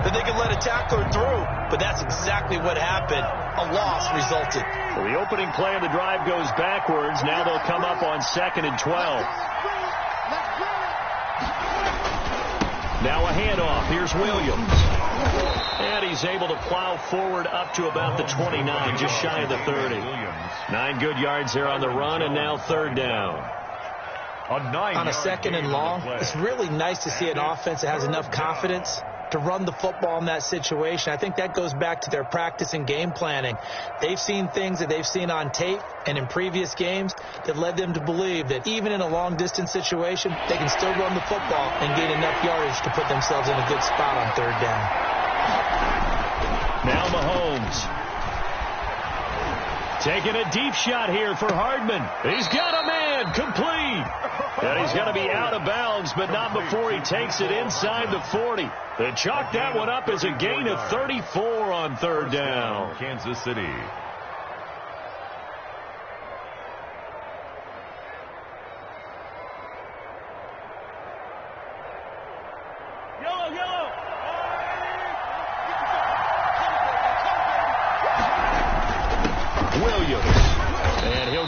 that they can let a tackler through, but that's exactly what happened. A loss resulted. Well, the opening play of the drive goes backwards. Now they'll come up on 2nd and 12. Now a handoff. Here's Williams. And he's able to plow forward up to about the 29, just shy of the 30. 9 good yards there on the run, and now 3rd down. On a 2nd and long, it's really nice to see an offense that has enough confidence to run the football in that situation. I think that goes back to their practice and game planning. They've seen things that they've seen on tape and in previous games that led them to believe that even in a long-distance situation, they can still run the football and gain enough yardage to put themselves in a good spot on 3rd down. Now Mahomes. Taking a deep shot here for Hardman. He's got a man, complete. And he's going to be out of bounds, but not before he takes it inside the 40. They chalk that one up as a gain of 34 on 3rd down. Kansas City.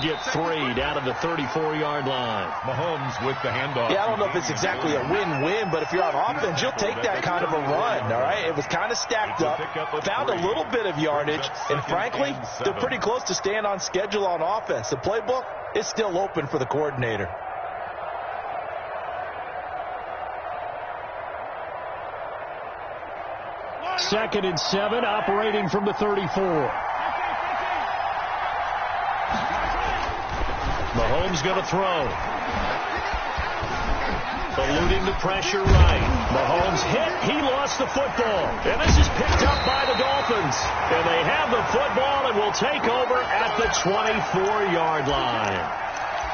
Get 3 down to the 34-yard line. Mahomes with the handoff. Yeah, I don't know if it's exactly a win-win, but if you're on offense, you'll take that kind of a run, all right? It was kind of stacked up, found a little bit of yardage, and frankly, they're pretty close to staying on schedule on offense. The playbook is still open for the coordinator. Second and 7, operating from the 34. Mahomes going to throw. Eluding the pressure right. Mahomes hit. He lost the football. And this is picked up by the Dolphins. And they have the football and will take over at the 24-yard line.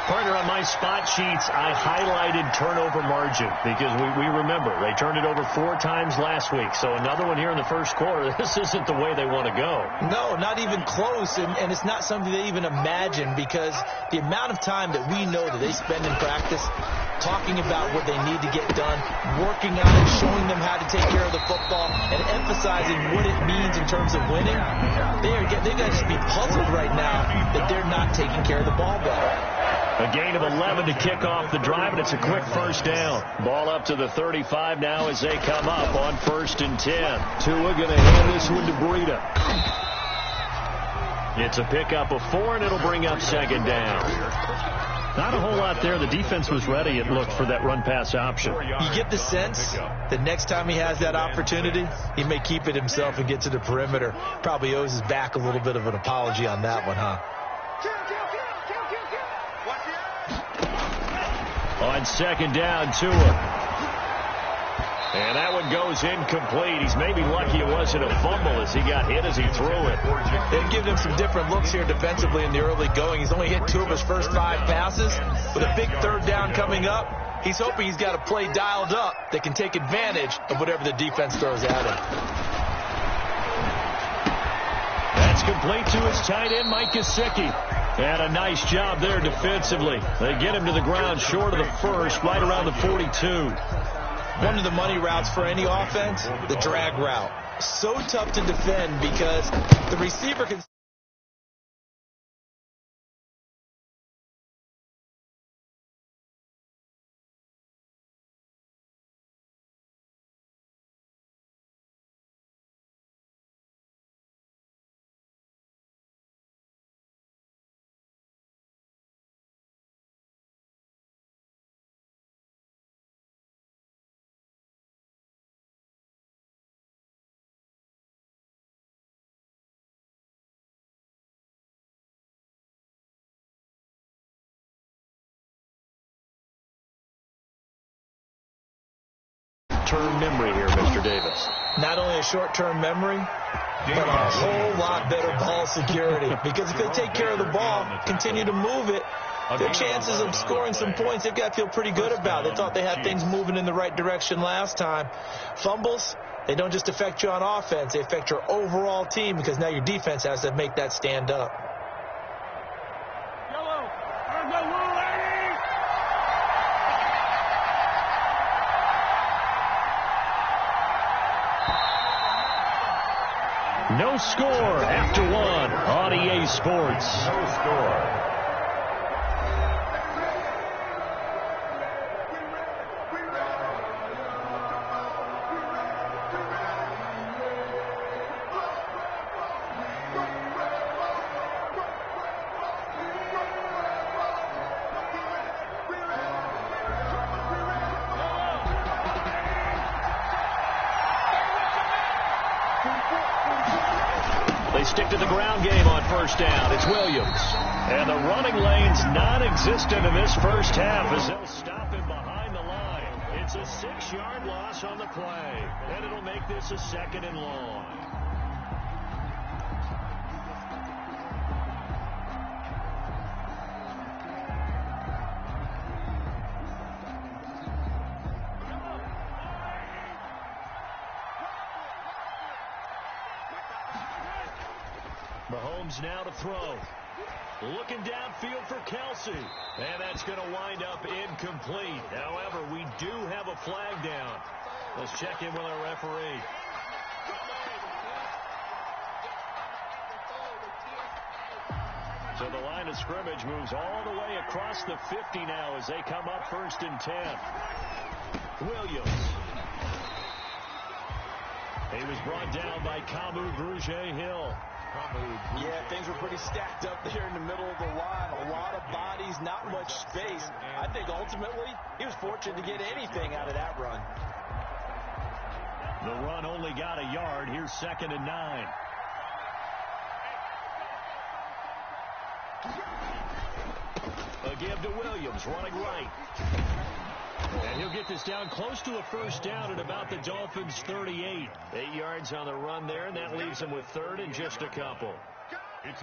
Partner, on my spot sheets, I highlighted turnover margin because we remember they turned it over 4 times last week. So another one here in the first quarter. This isn't the way they want to go. No, not even close. And it's not something they even imagine because the amount of time that we know that they spend in practice talking about what they need to get done, working on it, showing them how to take care of the football, and emphasizing what it means in terms of winning, they're going to just be puzzled right now that they're not taking care of the ball better. A gain of 11 to kick off the drive, and it's a quick 1st down. Ball up to the 35 now as they come up on 1st and 10. Tua going to hand this one to Breida. It's a pickup of 4, and it'll bring up 2nd down. Not a whole lot there. The defense was ready, it looked, for that run-pass option. You get the sense that next time he has that opportunity, he may keep it himself and get to the perimeter. Probably owes his back a little bit of an apology on that one, huh? On 2nd down, Tua. And that one goes incomplete. He's maybe lucky it wasn't a fumble as he got hit as he threw it. They've given him some different looks here defensively in the early going. He's only hit 2 of his first 5 passes. With a big 3rd down coming up, he's hoping he's got a play dialed up that can take advantage of whatever the defense throws at him. That's complete to his tight end, Mike Gesicki. And a nice job there defensively. They get him to the ground short of the 1st, right around the 42. One of the money routes for any offense, the drag route. So tough to defend because the receiver can... Short-term memory here, Mr. Davis. Not only a short-term memory, but a whole lot better ball security. Because if they take care of the ball, continue to move it, their chances of scoring some points, they've got to feel pretty good about. They thought they had things moving in the right direction last time. Fumbles, they don't just affect you on offense. They affect your overall team because now your defense has to make that stand up. No score after one on EA Sports. No score. They stick to the ground game on first down. It's Williams. And the running lane's non-existent in this first half as they'll stop him behind the line. It's a 6-yard loss on the play. And it'll make this a 2nd and long. Mahomes now to throw. Looking downfield for Kelsey. And that's going to wind up incomplete. However, we do have a flag down. Let's check in with our referee. So the line of scrimmage moves all the way across the 50 now as they come up 1st and 10. Williams. He was brought down by Kamu Grugier-Hill. Yeah, things were pretty stacked up there in the middle of the line. A lot of bodies, not much space. I think ultimately he was fortunate to get anything out of that run. The run only got a yard. Here's 2nd and 9. A give to Williams, running right. And he'll get this down close to a first down at about the Dolphins' 38. 8 yards on the run there, and that leaves them with 3rd and just a couple.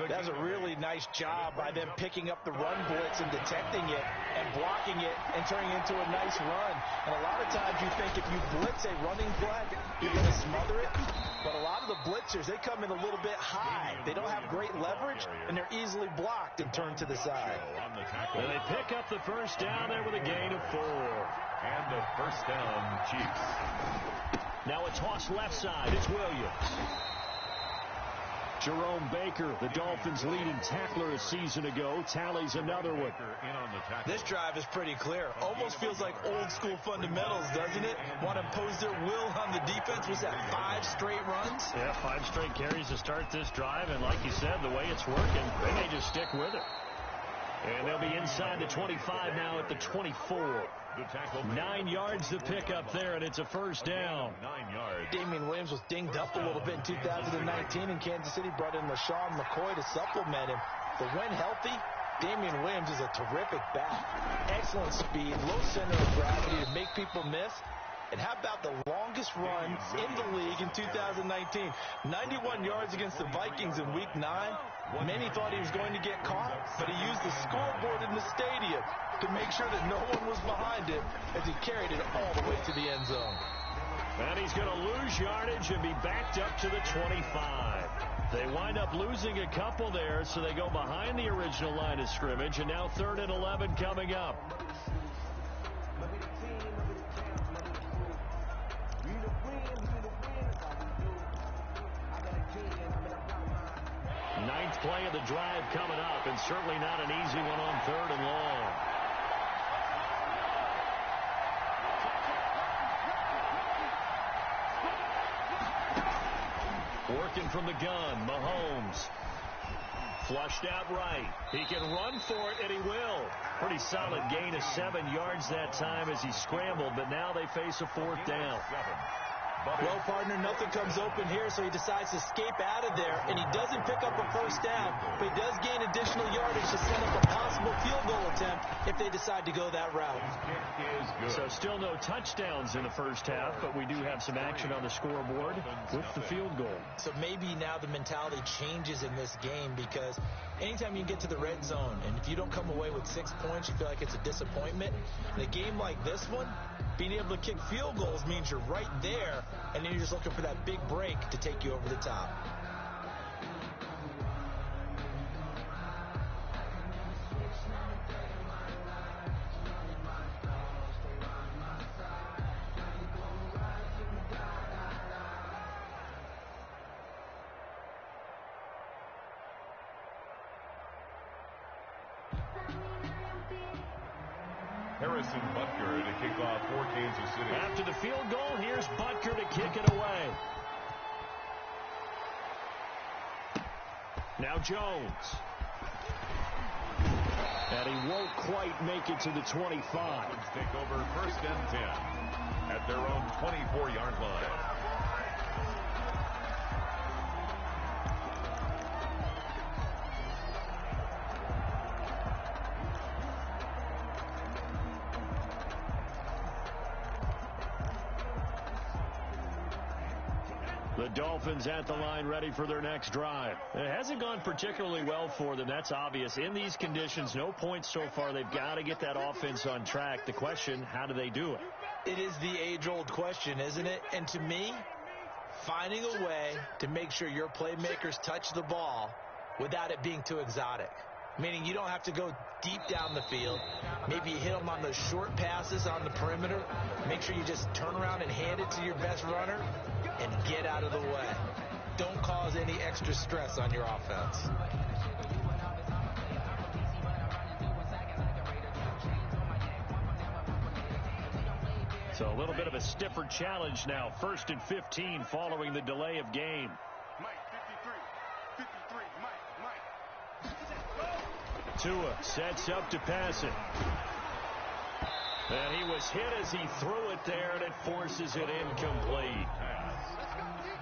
That was a really nice job by them picking up the run blitz and detecting it and blocking it and turning it into a nice run. And a lot of times you think if you blitz a running play, you're going to smother it. But a lot of the blitzers, they come in a little bit high. They don't have great leverage, and they're easily blocked and turned to the side. And they pick up the first down there with a gain of 4. And the first down, Chiefs. Now a toss left side. It's Williams. Jerome Baker, the Dolphins' leading tackler a season ago, tallies another one. This drive is pretty clear. Almost feels like old school fundamentals, doesn't it? Want to impose their will on the defense. Was that 5 straight runs? Yeah, 5 straight carries to start this drive. And like you said, the way it's working, they may just stick with it. And they'll be inside the 25 now at the 24. 9 yards to pick up there, and it's a first down. 9 yards. Damian Williams was dinged up a little bit in 2019, and Kansas City brought in LaShawn McCoy to supplement him. But when healthy, Damian Williams is a terrific back. Excellent speed, low center of gravity to make people miss. And how about the longest run in the league in 2019? 91 yards against the Vikings in Week 9. Many thought he was going to get caught, but he used the scoreboard in the stadium to make sure that no one was behind him as he carried it all the way to the end zone. And he's going to lose yardage and be backed up to the 25. They wind up losing a couple there, so they go behind the original line of scrimmage, and now 3rd and 11 coming up. Ninth play of the drive coming up, and certainly not an easy one on 3rd and long. Working from the gun, Mahomes. Flushed out right. He can run for it, and he will. Pretty solid gain of 7 yards that time as he scrambled, but now they face a 4th down. Well, partner, nothing comes open here, so he decides to escape out of there, and he doesn't pick up a first down, but he does gain additional yardage to set up a possible field goal attempt if they decide to go that route. So still no touchdowns in the first half, but we do have some action on the scoreboard with the field goal. So maybe now the mentality changes in this game, because anytime you get to the red zone, and if you don't come away with 6 points, you feel like it's a disappointment. In a game like this one, being able to kick field goals means you're right there, and then you're just looking for that big break to take you over the top. Harrison Butker to kick off for Kansas City. After the field goal, here's Butker to kick it away. Now Jones. And he won't quite make it to the 25. Dolphins take over 1st and 10 at their own 24-yard line. The Dolphins at the line ready for their next drive. It hasn't gone particularly well for them. That's obvious. In these conditions, no points so far. They've got to get that offense on track. The question, how do they do it? It is the age-old question, isn't it? And to me, finding a way to make sure your playmakers touch the ball without it being too exotic. Meaning you don't have to go deep down the field. Maybe you hit them on those short passes on the perimeter. Make sure you just turn around and hand it to your best runner and get out of the way. Don't cause any extra stress on your offense. So a little bit of a stiffer challenge now. 1st and 15 following the delay of game. Tua sets up to pass it. And he was hit as he threw it there, and it forces it incomplete.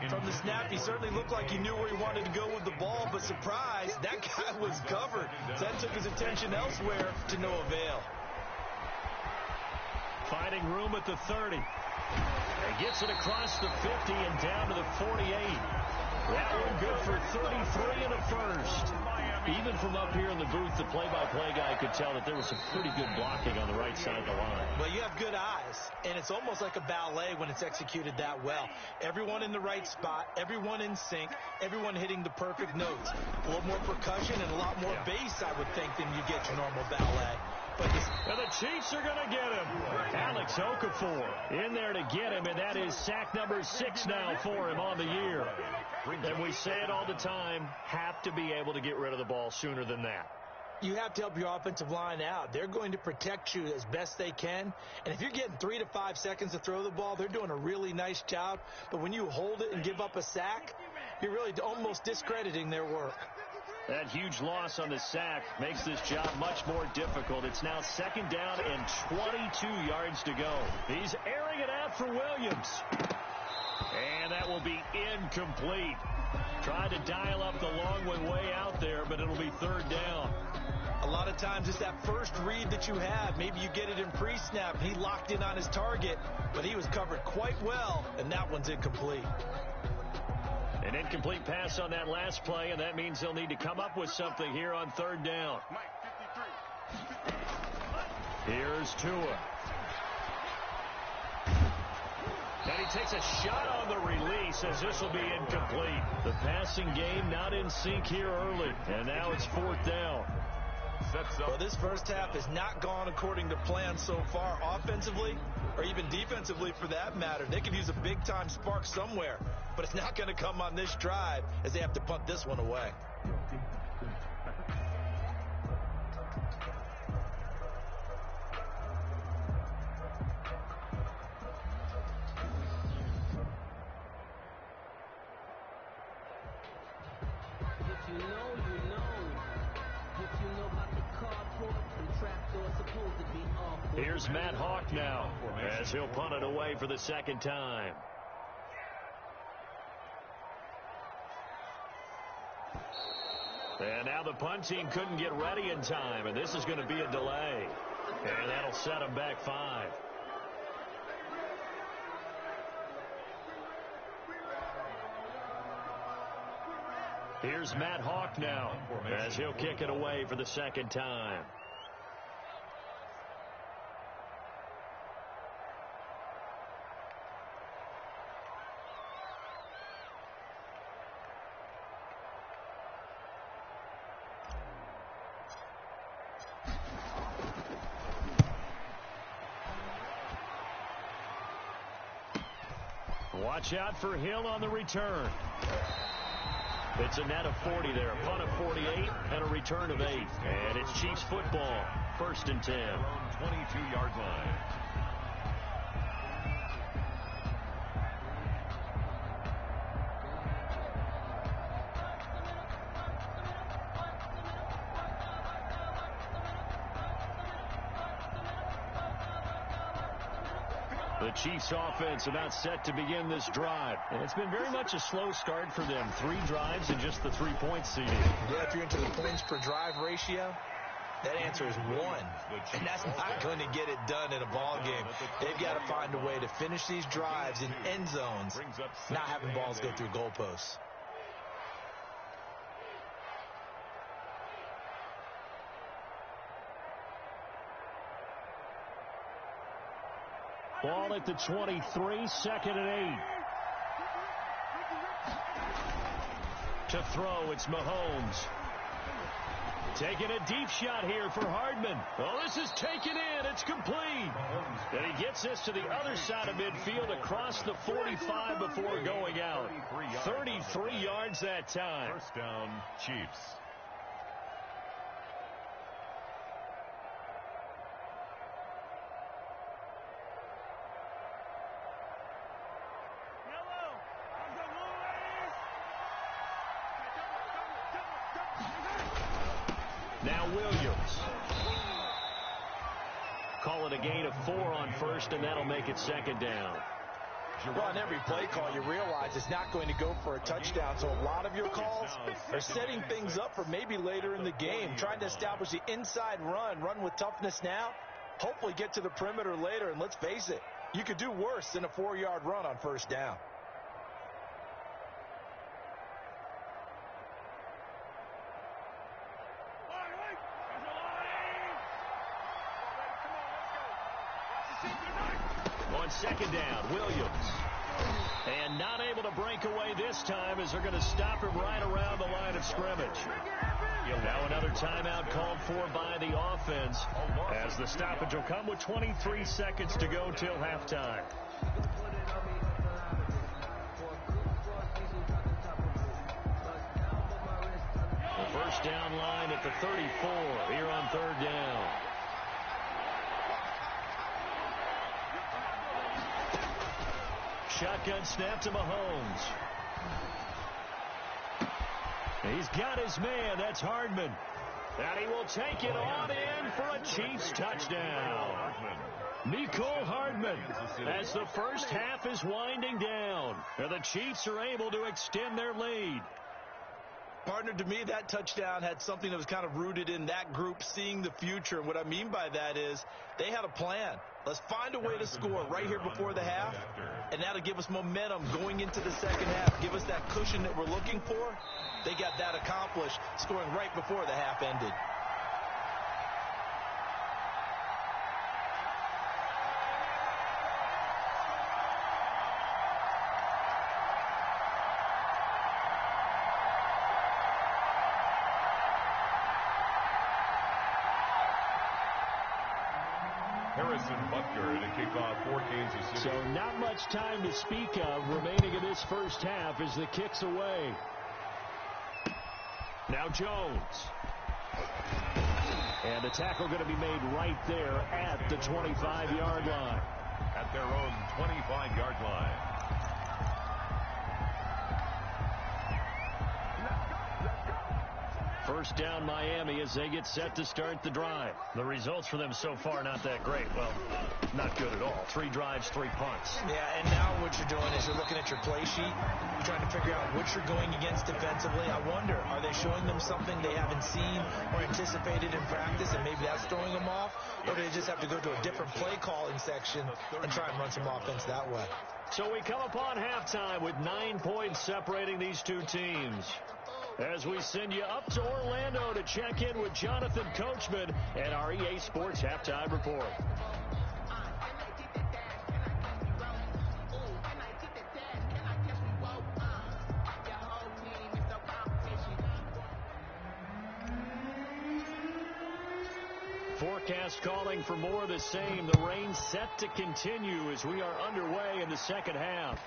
From the snap, he certainly looked like he knew where he wanted to go with the ball, but surprise, that guy was covered. So that took his attention elsewhere to no avail. Finding room at the 30. And gets it across the 50 and down to the 48. That one good for 33 and a first. Even from up here in the booth, the play-by-play guy could tell that there was some pretty good blocking on the right side of the line. Well, you have good eyes, and it's almost like a ballet when it's executed that well. Everyone in the right spot, everyone in sync, everyone hitting the perfect notes. A little more percussion and a lot more bass, I would think, than you get your normal ballet. And the Chiefs are going to get him. Alex Okafor in there to get him, and that is sack number 6 now for him on the year. And we say it all the time, have to be able to get rid of the ball sooner than that. You have to help your offensive line out. They're going to protect you as best they can. And if you're getting 3 to 5 seconds to throw the ball, they're doing a really nice job. But when you hold it and give up a sack, you're really almost discrediting their work. That huge loss on the sack makes this job much more difficult. It's now 2nd down and 22 yards to go. He's airing it out for Williams. And that will be incomplete. Tried to dial up the long one way out there, but it'll be 3rd down. A lot of times it's that first read that you have. Maybe you get it in pre-snap. He locked in on his target, but he was covered quite well, and that one's incomplete. An incomplete pass on that last play, and that means they'll need to come up with something here on 3rd down. Here's Tua. And he takes a shot on the release as this will be incomplete. The passing game not in sync here early, and now it's 4th down. Well, this first half has not gone according to plan so far, offensively or even defensively for that matter. They could use a big-time spark somewhere, but it's not going to come on this drive as they have to punt this one away. Here's Matt Hawk now as he'll punt it away for the 2nd time. And now the punt team couldn't get ready in time, and this is going to be a delay. And that'll set them back 5. Here's Matt Hawk now as he'll kick it away for the 2nd time. Watch out for Hill on the return. It's a net of 40 there, a punt of 48, and a return of 8. And it's Chiefs football. 1st and 10. Their own 22-yard line. The Chiefs offense about set to begin this drive. And it's been very much a slow start for them. 3 drives and just the 3-point seeding. Yeah, if you're into the points per drive ratio, that answer is 1. And that's not going to get it done in a ball game. They've got to find a way to finish these drives in end zones, not having balls go through goalposts. Ball at the 23, 2nd and 8. To throw, it's Mahomes. Taking a deep shot here for Hardman. Oh, this is taken in. It's complete. And he gets this to the other side of midfield across the 45 before going out. 33 yards that time. 1st down, Chiefs. Now Williams. Call it a gain of 4 on 1st, and that'll make it 2nd down. Well, on every play call, you realize it's not going to go for a touchdown. So a lot of your calls are setting things up for maybe later in the game, trying to establish the inside run with toughness now, hopefully get to the perimeter later. And let's face it, you could do worse than a 4-yard run on 1st down. On 2nd down, Williams. And not able to break away this time as they're going to stop him right around the line of scrimmage. Now another timeout called for by the offense as the stoppage will come with 23 seconds to go till halftime. The 1st down line at the 34 here on 3rd down. Shotgun snap to Mahomes. He's got his man. That's Hardman. And he will take it on in for a Chiefs touchdown. Mecole Hardman as the first half is winding down. And the Chiefs are able to extend their lead. Partner, to me, that touchdown had something that was kind of rooted in that group seeing the future. And what I mean by that is they had a plan. Let's find a way to score right here before the half, and that'll give us momentum going into the 2nd half, give us that cushion that we're looking for. They got that accomplished, scoring right before the half ended. Harrison Butker to kick off for Kansas City. So not much time to speak of remaining in this 1st half as the kick's away. Now Jones. And the tackle going to be made right there at the 25-yard line. At their own 25-yard line. First down Miami as they get set to start the drive. The results for them so far not that great. Well, not good at all. 3 drives, 3 punts. Yeah, and now what you're doing is you're looking at your play sheet. You're trying to figure out what you're going against defensively. I wonder, are they showing them something they haven't seen or anticipated in practice, and maybe that's throwing them off? Or do they just have to go to a different play calling section and try and run some offense that way? So we come upon halftime with 9 points separating these two teams. As we send you up to Orlando to check in with Jonathan Coachman and our EA Sports Halftime Report. Forecast calling for more of the same. The rain set to continue as we are underway in the 2nd half.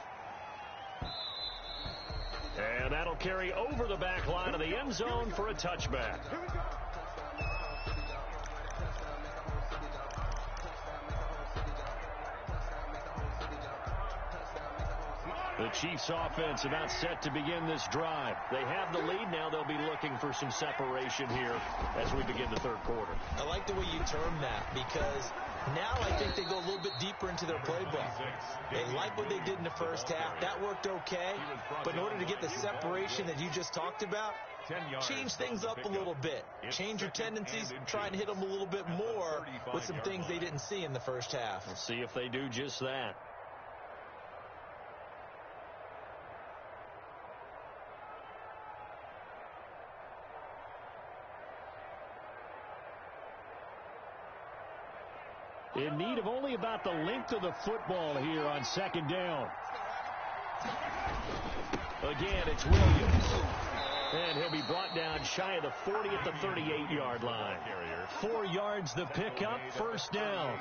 And that'll carry over the back line of the end zone for a touchback. The Chiefs offense about set to begin this drive. They have the lead. Now they'll be looking for some separation here as we begin the third quarter. I like the way you term that, because now I think they go a little bit deeper into their playbook. They like what they did in the first half. That worked okay. But in order to get the separation that you just talked about, change things up a little bit. Change your tendencies. Try and hit them a little bit more with some things they didn't see in the first half. We'll see if they do just that. In need of only about the length of the football here on second down. Again, it's Williams. And he'll be brought down shy of the 40 at the 38-yard line. 4 yards the pickup, first down.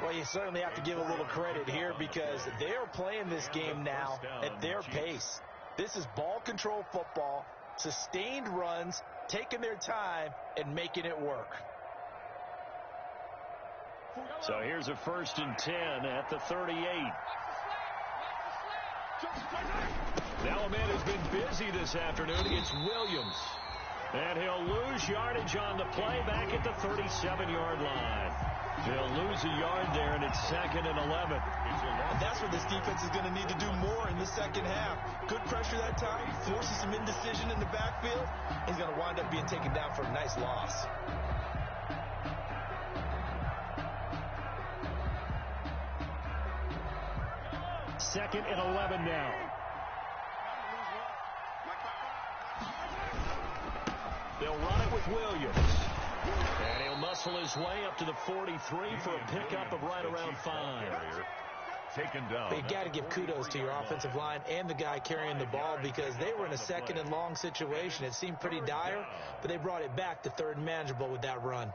Well, you certainly have to give a little credit here because they're playing this game now at their pace. This is ball control football, sustained runs, taking their time, and making it work. So here's a 1st and 10 at the 38. Now a man who's been busy this afternoon against Williams. And he'll lose yardage on the play back at the 37-yard line. They'll lose a yard there, and it's 2nd and 11. And that's what this defense is going to need to do more in the second half. Good pressure that time, forces some indecision in the backfield. He's going to wind up being taken down for a nice loss. Second and 11 now. They'll run it with Williams. And he'll muscle his way up to the 43 for a pickup of right around 5. Taken down. But you got to give kudos to your offensive line and the guy carrying the ball because they were in a 2nd and long situation. It seemed pretty dire, but they brought it back to 3rd and manageable with that run.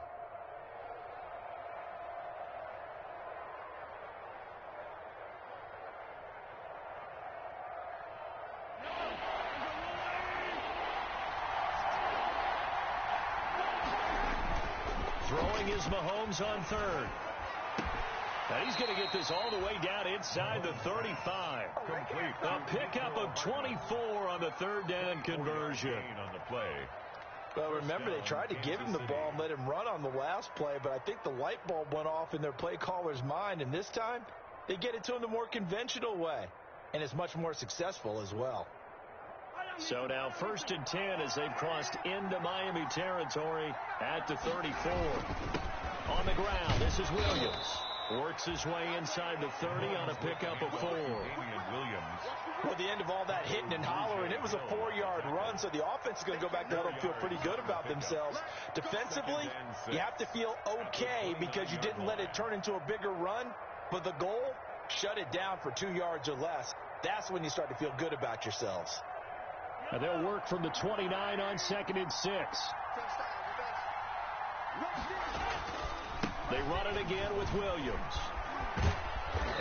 Throwing is Mahomes on 3rd. And he's going to get this all the way down inside the 35. Complete. A pickup of 24 on the 3rd down conversion. On the play. Well, remember, they tried to give him the ball and let him run on the last play, but I think the light bulb went off in their play caller's mind, and this time they get it to him the more conventional way, and it's much more successful as well. So now 1st and 10 as they've crossed into Miami territory at the 34. On the ground, this is Williams. Works his way inside the 30 on a pickup of 4. Well, at the end of all that hitting and hollering, it was a 4-yard run, so the offense is going to go back to huddle and feel pretty good about themselves. Defensively, you have to feel okay because you didn't let it turn into a bigger run, but the goal, shut it down for 2 yards or less. That's when you start to feel good about yourselves. And they'll work from the 29 on 2nd and 6. They run it again with Williams.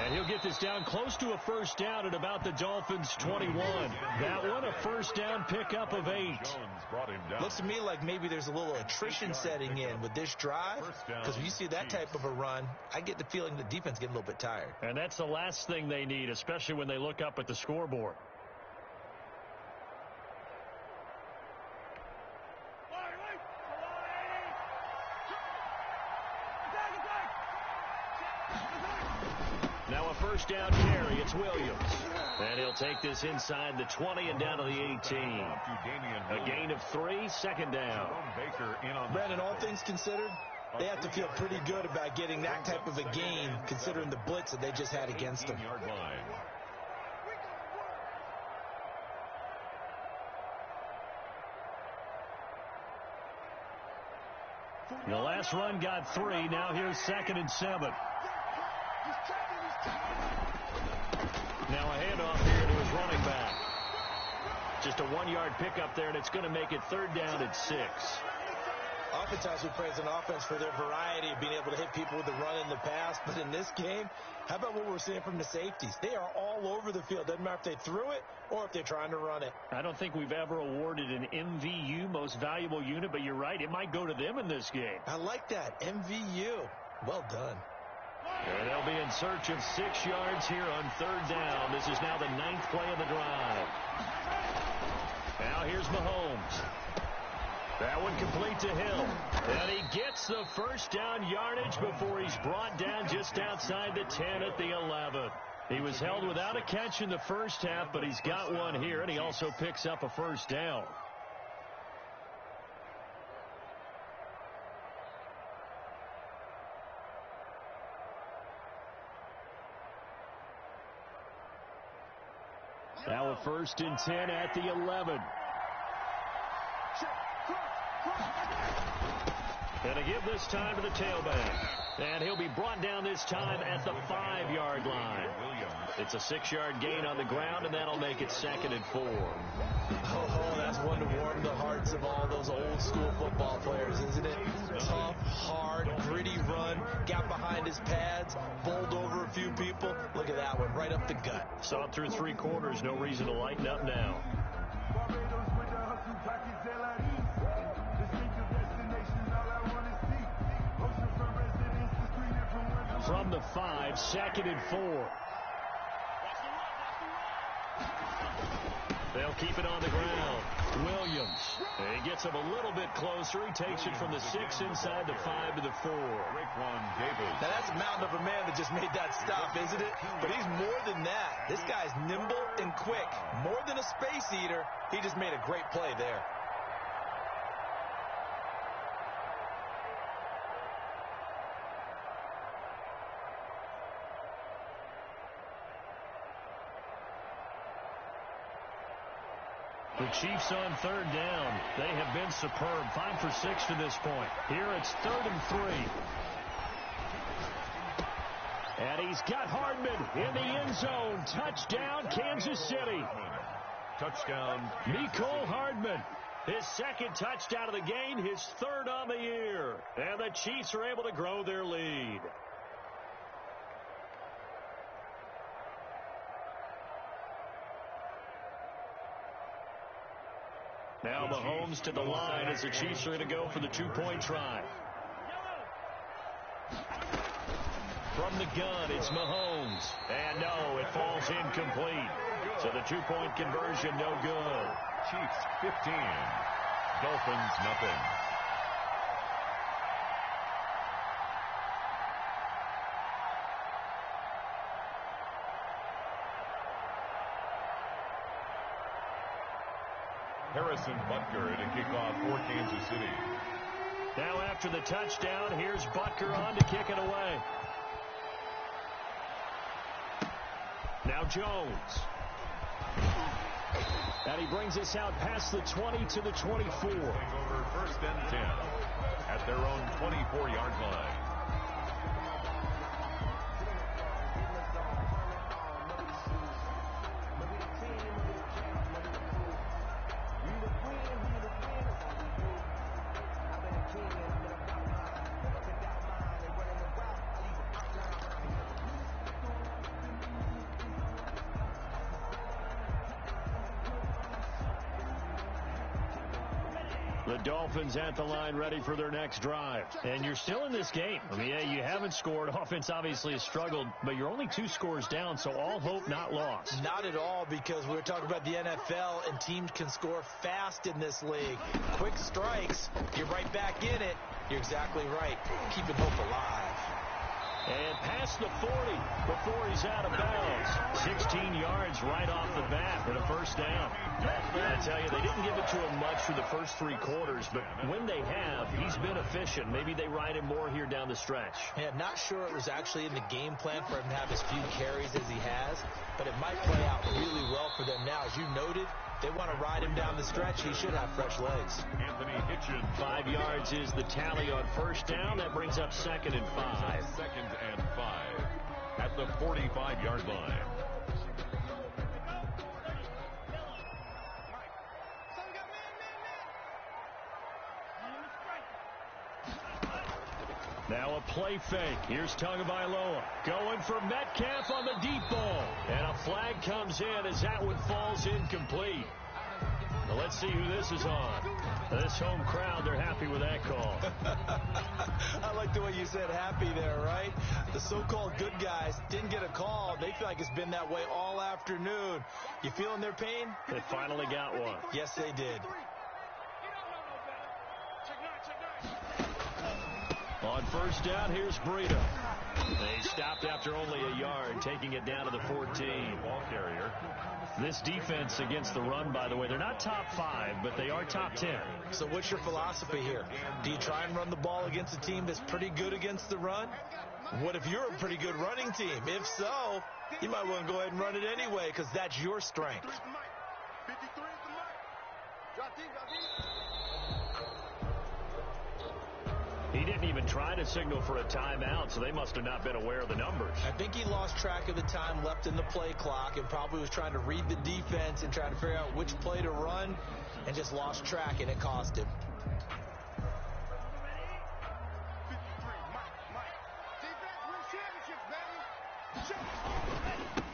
And he'll get this down close to a 1st down at about the Dolphins' 21. That one, a 1st down pickup of 8. Looks to me like maybe there's a little attrition setting in with this drive, because when you see that type of a run, I get the feeling the defense getting a little bit tired. And that's the last thing they need, especially when they look up at the scoreboard. Now a 1st down carry. It's Williams. And he'll take this inside the 20 and down to the 18. A gain of 3, 2nd down. Brandon, all things considered, they have to feel pretty good about getting that type of a gain considering the blitz that they just had against them. The last run got 3. Now here's 2nd and 7. Now a handoff here to his running back. Just a 1-yard pickup there, and it's going to make it 3rd down at 6. Oftentimes we praise an offense for their variety of being able to hit people with the run in the pass, but in this game, how about what we're seeing from the safeties? They are all over the field. Doesn't matter if they threw it or if they're trying to run it. I don't think we've ever awarded an MVU, most valuable unit, but you're right. It might go to them in this game. I like that. MVU. Well done. And they'll be in search of 6 yards here on 3rd down. This is now the 9th play of the drive. Now here's Mahomes. That one complete to Hill. And he gets the 1st down yardage before he's brought down just outside the 10 at the 11. He was held without a catch in the first half, but he's got one here, and he also picks up a 1st down. Now a 1st and 10 at the 11. And a give this time to the tailback. And he'll be brought down this time at the 5-yard line. It's a 6-yard gain on the ground, and that'll make it 2nd and 4. Oh, that's one to warm the hearts of all those old-school football players, isn't it? Tough, hard, gritty run, got behind his pads, bowled over a few people. Look at that one, right up the gut. Saw it through 3 quarters, no reason to lighten up now. From the 5, 2nd and 4. They'll keep it on the ground. Williams. He gets him a little bit closer. He takes it from the 6 inside the 5 to the 4. Now that's a mountain of a man that just made that stop, isn't it? But he's more than that. This guy's nimble and quick. More than a space eater. He just made a great play there. The Chiefs on 3rd down. They have been superb. 5 for 6 to this point. Here it's 3rd and 3. And he's got Hardman in the end zone. Touchdown, Kansas City. Touchdown. Mecole Hardman. His 2nd touchdown of the game, his 3rd on the year. And the Chiefs are able to grow their lead. Now Mahomes to the line as the Chiefs are going to go for the 2-point try. From the gun, it's Mahomes. And no, it falls incomplete. So the 2-point conversion, no good. Chiefs 15. Dolphins nothing. Harrison Butker at a kickoff for Kansas City. Now after the touchdown, here's Butker on to kick it away. Now Jones. And he brings us out past the 20 to the 24. Over 1st and 10 at their own 24-yard line. The Dolphins at the line ready for their next drive. And you're still in this game. I mean, yeah, you haven't scored. Offense obviously has struggled, but you're only 2 scores down, so all hope not lost. Not at all, because we're talking about the NFL, and teams can score fast in this league. Quick strikes, you're right back in it. You're exactly right. Keeping hope alive. And past the 40 before he's out of bounds. 16 yards right off the bat for the 1st down. I tell you, they didn't give it to him much for the first 3 quarters, but when they have, he's been efficient. Maybe they ride him more here down the stretch. Yeah, not sure it was actually in the game plan for him to have as few carries as he has, but it might play out really well for them now. As you noted, they want to ride him down the stretch. He should have fresh legs. Anthony Hitchens. 5 yards is the tally on 1st down. That brings up 2nd and 5. 2nd and 5 at the 45-yard line. Now a play fake. Here's Tagovailoa going for Metcalf on the deep ball. And a flag comes in as that one falls incomplete. Well, Let's see who this is on. This home crowd, they're happy with that call. I like the way you said happy there, right? The so-called good guys didn't get a call. They feel like it's been that way all afternoon. You feeling their pain? They finally got one. Yes, they did. On first down, here's Breida. They stopped after only a yard, taking it down to the 14. Ball carrier. This defense against the run, by the way, they're not top 5, but they are top 10. So what's your philosophy here? Do you try and run the ball against a team that's pretty good against the run? What if you're a pretty good running team? If so, you might want to go ahead and run it anyway because that's your strength. He didn't even try to signal for a timeout, so they must have not been aware of the numbers. I think he lost track of the time left in the play clock and probably was trying to read the defense and trying to figure out which play to run and just lost track, and it cost him.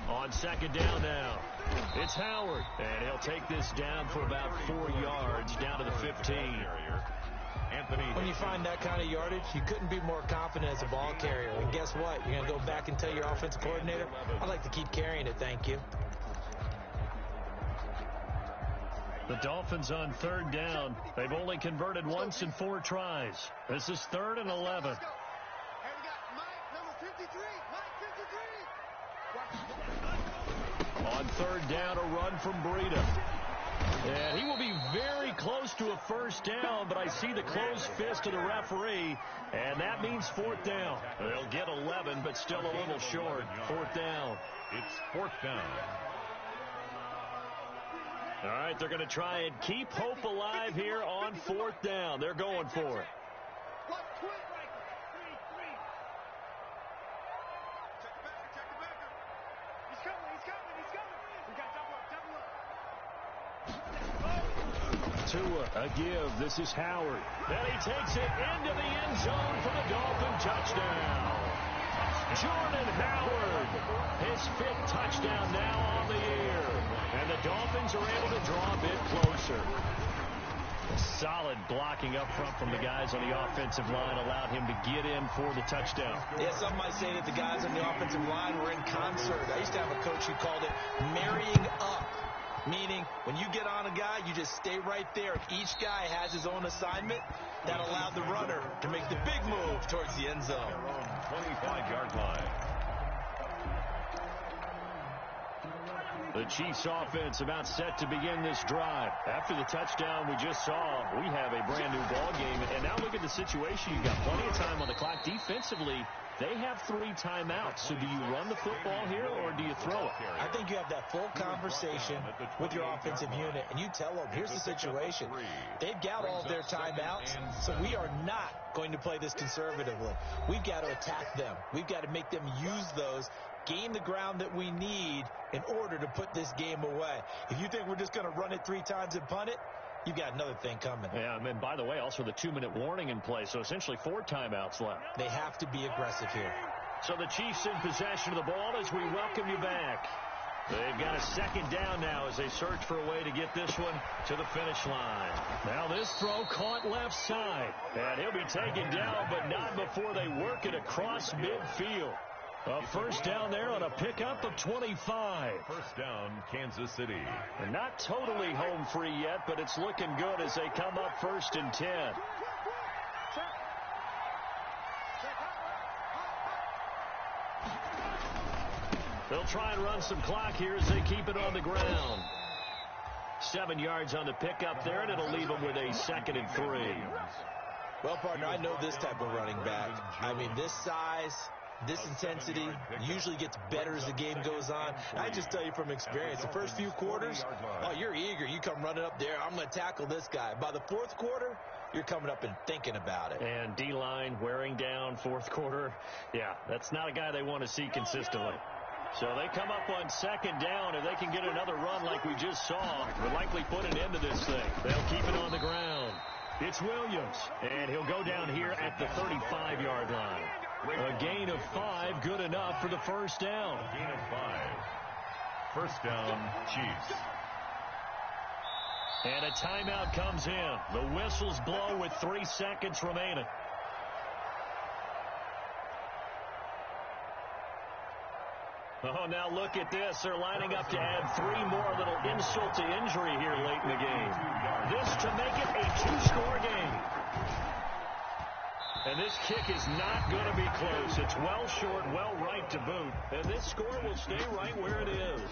On second down now, it's Howard, and he'll take this down for about 4 yards, down to the 15. When you find that kind of yardage, you couldn't be more confident as a ball carrier. And guess what? You're going to go back and tell your offensive coordinator, I'd like to keep carrying it, thank you. The Dolphins on third down. They've only converted once in 4 tries. This is 3rd and 11. On third down, a run from Breida. And he will be very close to a first down, but I see the closed fist of the referee, and that means 4th down. They'll get 11, but still a little short. 4th down. It's 4th down. All right, they're going to try and keep hope alive here on 4th down. They're going for it. Tua, a give. This is Howard. And he takes it into the end zone for the Dolphin touchdown. Jordan Howard, his 5th touchdown now on the year. And the Dolphins are able to draw a bit closer. Solid blocking up front from the guys on the offensive line allowed him to get in for the touchdown. Yeah, some might say that the guys on the offensive line were in concert. I used to have a coach who called it marrying up. Meaning, when you get on a guy, you just stay right there. Each guy has his own assignment. That allowed the runner to make the big move towards the end zone. 25-yard line. The Chiefs offense about set to begin this drive. After the touchdown we just saw, we have a brand new ball game. And now look at the situation. You've got plenty of time on the clock. Defensively, they have 3 timeouts. So do you run the football here or do you throw it? I think you have that full conversation with your offensive unit, and you tell them, here's the situation. They've got all of their timeouts, so we are not going to play this conservatively. We've got to attack them. We've got to make them use those, gain the ground that we need in order to put this game away. If you think we're just going to run it 3 times and punt it, you've got another thing coming. Yeah, and by the way, also the 2-minute warning in play, so essentially 4 timeouts left. They have to be aggressive here. So the Chiefs in possession of the ball as we welcome you back. They've got a 2nd down now as they search for a way to get this one to the finish line. Now this throw caught left side, and he'll be taken down, but not before they work it across midfield. A first down there on a pickup of 25. First down, Kansas City. They're not totally home free yet, but it's looking good as they come up 1st and 10. They'll try and run some clock here as they keep it on the ground. 7 yards on the pickup there, and it'll leave them with a 2nd and 3. Well, partner, I know this type of running back. I mean, this size, this intensity usually gets better as the game goes on. I just tell you from experience, the first few quarters, oh, you're eager. You come running up there, I'm going to tackle this guy. By the 4th quarter, you're coming up and thinking about it. And D-line wearing down 4th quarter. Yeah, that's not a guy they want to see consistently. So they come up on 2nd down. If they can get another run like we just saw, we'll likely put an end to this thing. They'll keep it on the ground. It's Williams, and he'll go down here at the 35-yard line. A gain of 5, good enough for the first down. A gain of 5. First down, Chiefs. And a timeout comes in. The whistles blow with 3 seconds remaining. Oh, now look at this. They're lining up to add 3 more. A little insult to injury here late in the game. This to make it a 2-score game. And this kick is not going to be close. It's well short, well right to boot. And this score will stay right where it is.